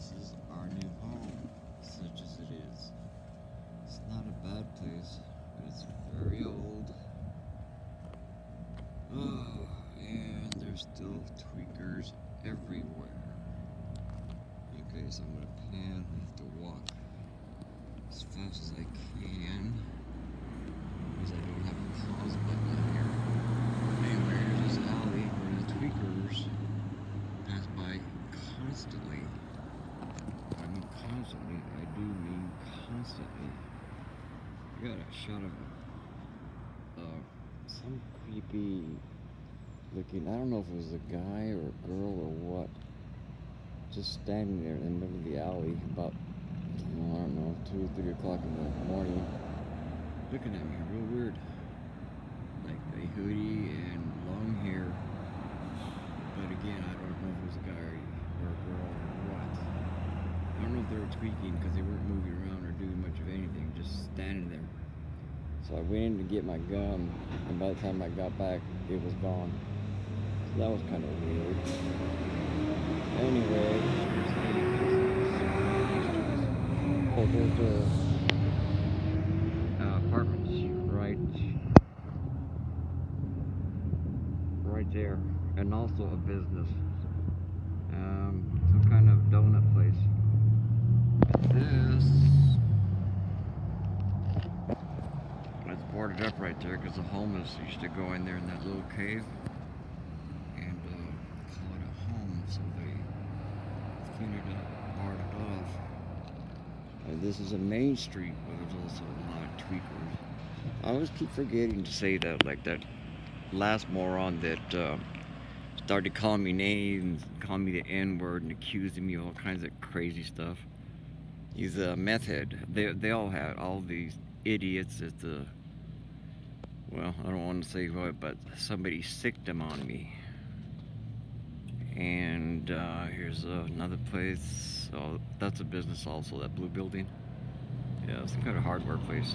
This is our new home, such as it is. It's not a bad place, but it's very old. Oh, and there's still tweakers everywhere. Okay, so I'm gonna pan. I have to walk as fast as I can because I don't have a pause button here. Anyway, here's this alley where the tweakers pass by constantly. I mean constantly. I do mean constantly. I got a shot of some creepy looking, I don't know if it was a guy or a girl or what, just standing there in the middle of the alley about, I don't know, 2 or 3 o'clock in the morning, looking at me real weird, like a hoodie and long hair. But again, I don't know if it was a guy or a girl or what. I don't know if they were tweaking because they weren't moving around or doing much of anything, just standing there. So I went in to get my gun, and by the time I got back, it was gone. So that was kind of weird. Anyway, oh, there's apartments right there, and also a business, some kind of donut place. This. It's boarded up right there because the homeless used to go in there in that little cave and call it a home, so they cleaned it up, boarded it off. This is a main street where there's also a lot of tweakers. I always keep forgetting to say that, like that last moron that started calling me names, calling me the N-word and accusing me of all kinds of crazy stuff. He's a meth head. They all had all these idiots at the, well, I don't want to say what, but somebody sicked them on me. And here's another place. Oh, that's a business also, that blue building. Yeah, some kind of hardware place.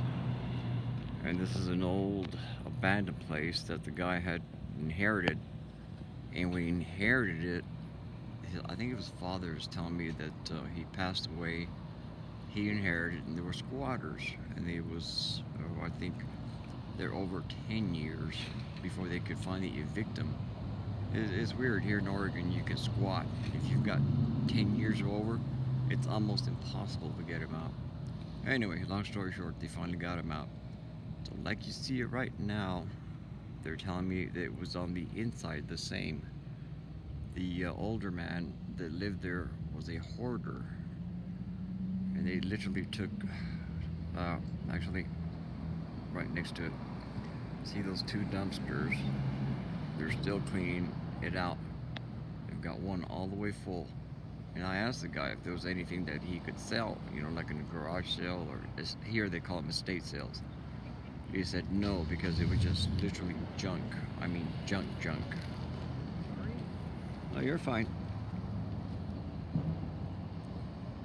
And this is an old abandoned place that the guy had inherited. And when he inherited it, I think it was his father was telling me that he passed away. He inherited, and there were squatters, and they was, I think, they're over 10 years before they could finally evict them. It's weird here in Oregon. You can squat if you've got 10 years or over. It's almost impossible to get them out. Anyway, long story short, they finally got him out. So, like you see it right now, they're telling me that it was on the inside the same. The older man that lived there was a hoarder. And they literally took, actually, right next to it. See those 2 dumpsters? They're still cleaning it out. They've got one all the way full. And I asked the guy if there was anything that he could sell, you know, like in a garage sale, or here they call them estate sales. He said no, because it was just literally junk. I mean, junk. Oh, you're fine.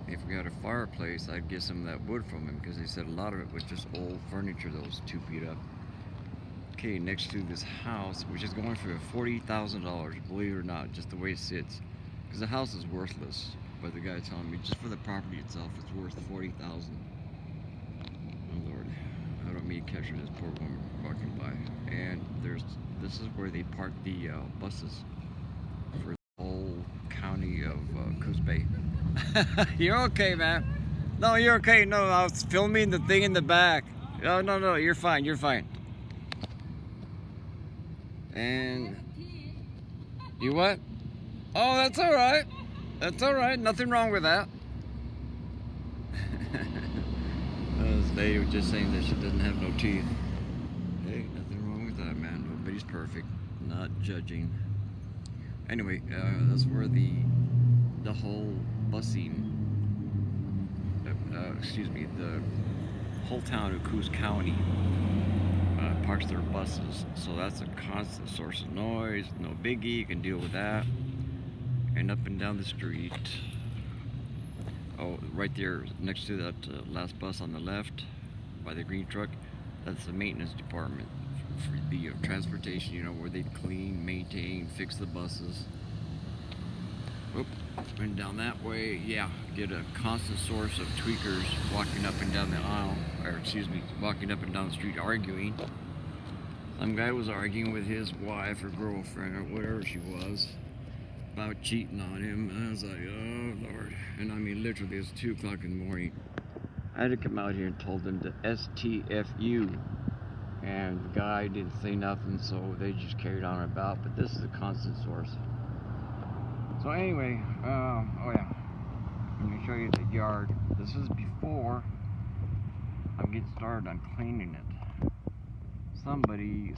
If we had a fireplace, I'd get some of that wood from him, because they said a lot of it was just old furniture that was 2 feet up. Okay, next to this house, which is going for $40,000, believe it or not, just the way it sits. Because the house is worthless, but the guy telling me just for the property itself, it's worth $40,000. Oh Lord, I don't mean catching this poor woman walking by. And this is where they park the buses for the whole county of Coos Bay. You're okay, man. No, you're okay. No, I was filming the thing in the back. No, you're fine. And you what? Oh, that's all right. That's all right. Nothing wrong with that. This lady was just saying that she doesn't have no teeth. Hey, nothing wrong with that, man. Nobody's perfect. Not judging. Anyway, that's where the whole busing, the whole town of Coos County parks their buses. So that's a constant source of noise. No biggie, you can deal with that. And up and down the street, oh, right there next to that last bus on the left by the green truck, that's the maintenance department for the transportation, you know, where they clean, maintain, fix the buses. Oop. And down that way, yeah, get a constant source of tweakers walking up and down the aisle, or excuse me, walking up and down the street arguing. Some guy was arguing with his wife or girlfriend or whatever she was about cheating on him. And I was like, oh Lord. And I mean, literally, it's 2 o'clock in the morning. I had to come out here and told them to STFU. And the guy didn't say nothing, so they just carried on about. But this is a constant source. So anyway, oh yeah, I'm going to show you the yard. This is before I'm getting started on cleaning it. Somebody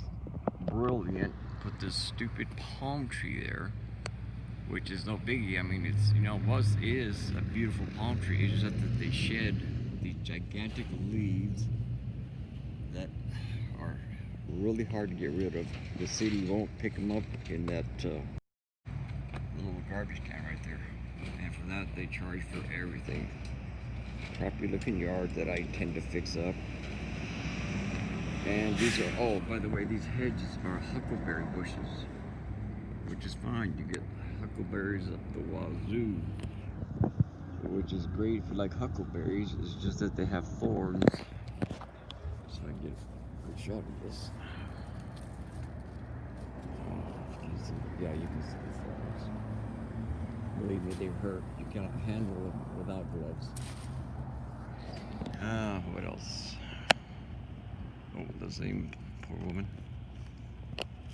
brilliant put this stupid palm tree there, which is no biggie. I mean, it's, you know, is a beautiful palm tree. It's just that they shed these gigantic leaves that are really hard to get rid of. The city won't pick them up in that little garbage can right there, and for that they charge for everything. Properly looking yard that I intend to fix up. And these are, oh, by the way, these hedges are huckleberry bushes, which is fine. You get huckleberries up the wazoo, which is great if you like huckleberries. It's just that they have thorns. So I get a good shot of this. Yeah, you can see the thorns. Believe me, they hurt. You cannot handle them without gloves. What else? Oh, the same poor woman.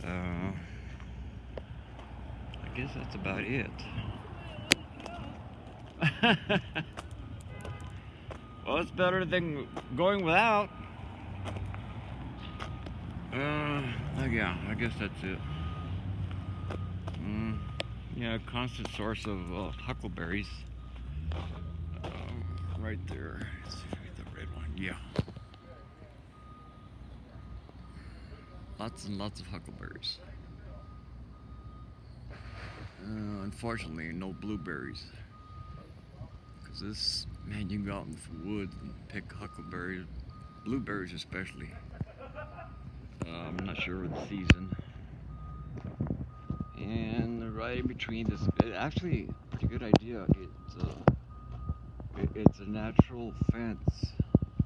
I guess that's about it. Well, it's better than going without. Yeah, I guess that's it. Yeah, constant source of huckleberries. Right there. Let's see if I get the red one. Yeah. Lots and lots of huckleberries. Unfortunately, no blueberries. Because this, man, you can go out in the woods and pick huckleberries, blueberries especially. I'm not sure of the season. And right in between this, actually, pretty good idea. It's a natural fence,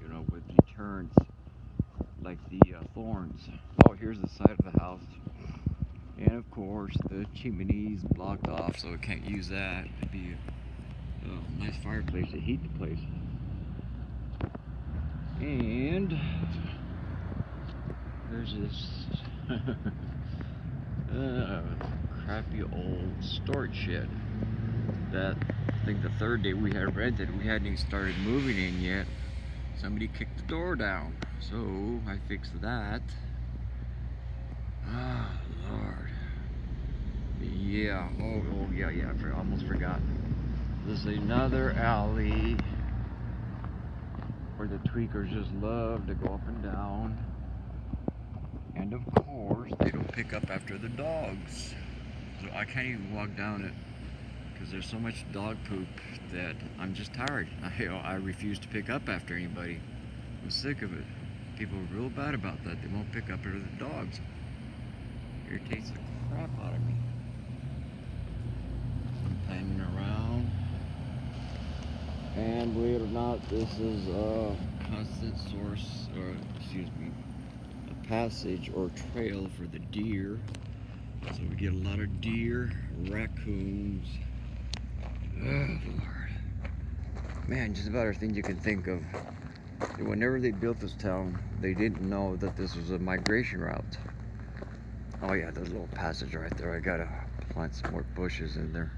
you know, with deterrents like the thorns. Oh, here's the side of the house. And of course, the chimney's blocked off, so we can't use that. It'd be a nice fireplace to heat the place. And there's this crappy old storage shed that I think the third day we had rented, we hadn't even started moving in yet. Somebody kicked the door down, so I fixed that. Ah, Lord. Yeah, oh yeah, I almost forgot. This is another alley where the tweakers just love to go up and down. And of course, they don't pick up after the dogs. So I can't even walk down it because there's so much dog poop that I'm just tired. I refuse to pick up after anybody. I'm sick of it. People are real bad about that. They won't pick up after the dogs. Irritates the crap out of me. I'm planning around. And believe it or not, this is a constant source, or excuse me, a passage or trail for the deer. So we get a lot of deer, raccoons. Oh, Lord. Man, just about everything you can think of. Whenever they built this town, they didn't know that this was a migration route. Oh yeah, there's a little passage right there. I gotta plant some more bushes in there.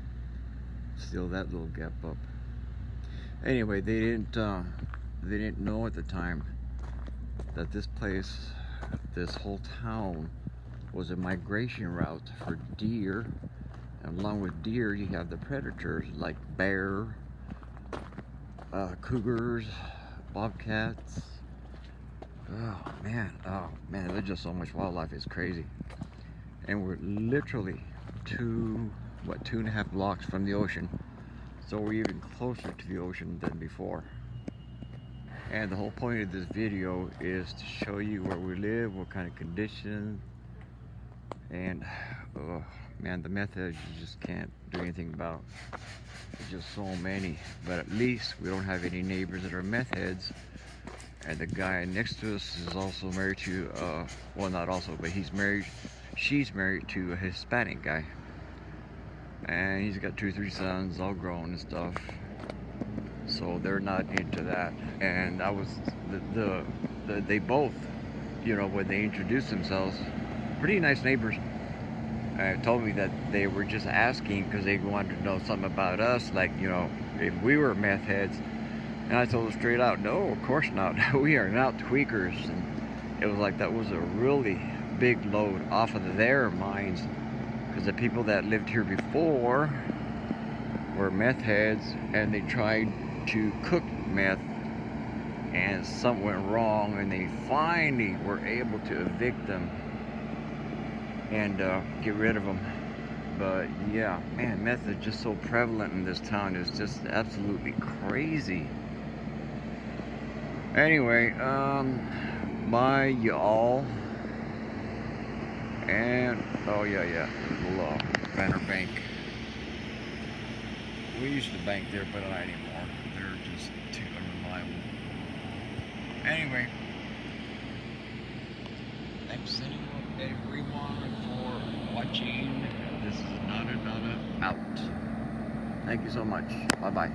Seal that little gap up. Anyway, they didn't know at the time that this place, this whole town, was a migration route for deer. And along with deer, you have the predators like bear, cougars, bobcats. Oh man, there's just so much wildlife. It's crazy. And we're literally 2.5 blocks from the ocean. So we're even closer to the ocean than before. And the whole point of this video is to show you where we live, what kind of conditions. And, oh man, the meth head you just can't do anything about. There's just so many. But at least we don't have any neighbors that are meth heads. And the guy next to us is also married to, well, not also, but she's married to a Hispanic guy. And he's got 2 or 3 sons, all grown and stuff. So they're not into that. And I was, they both, you know, when they introduced themselves, pretty nice neighbors, told me that they were just asking because they wanted to know something about us, like, you know, if we were meth heads. And I told them straight out, no, of course not. We are not tweakers. And it was like that was a really big load off of their minds, because the people that lived here before were meth heads, and they tried to cook meth, and something went wrong, and they finally were able to evict them and get rid of them. But yeah, man, meth is just so prevalent in this town. It's just absolutely crazy. Anyway, bye y'all. And oh yeah, little Banner Bank. We used to bank there, but not anymore. They're just too unreliable. Anyway, thanks everyone for watching. This is Nada out. Thank you so much. Bye bye.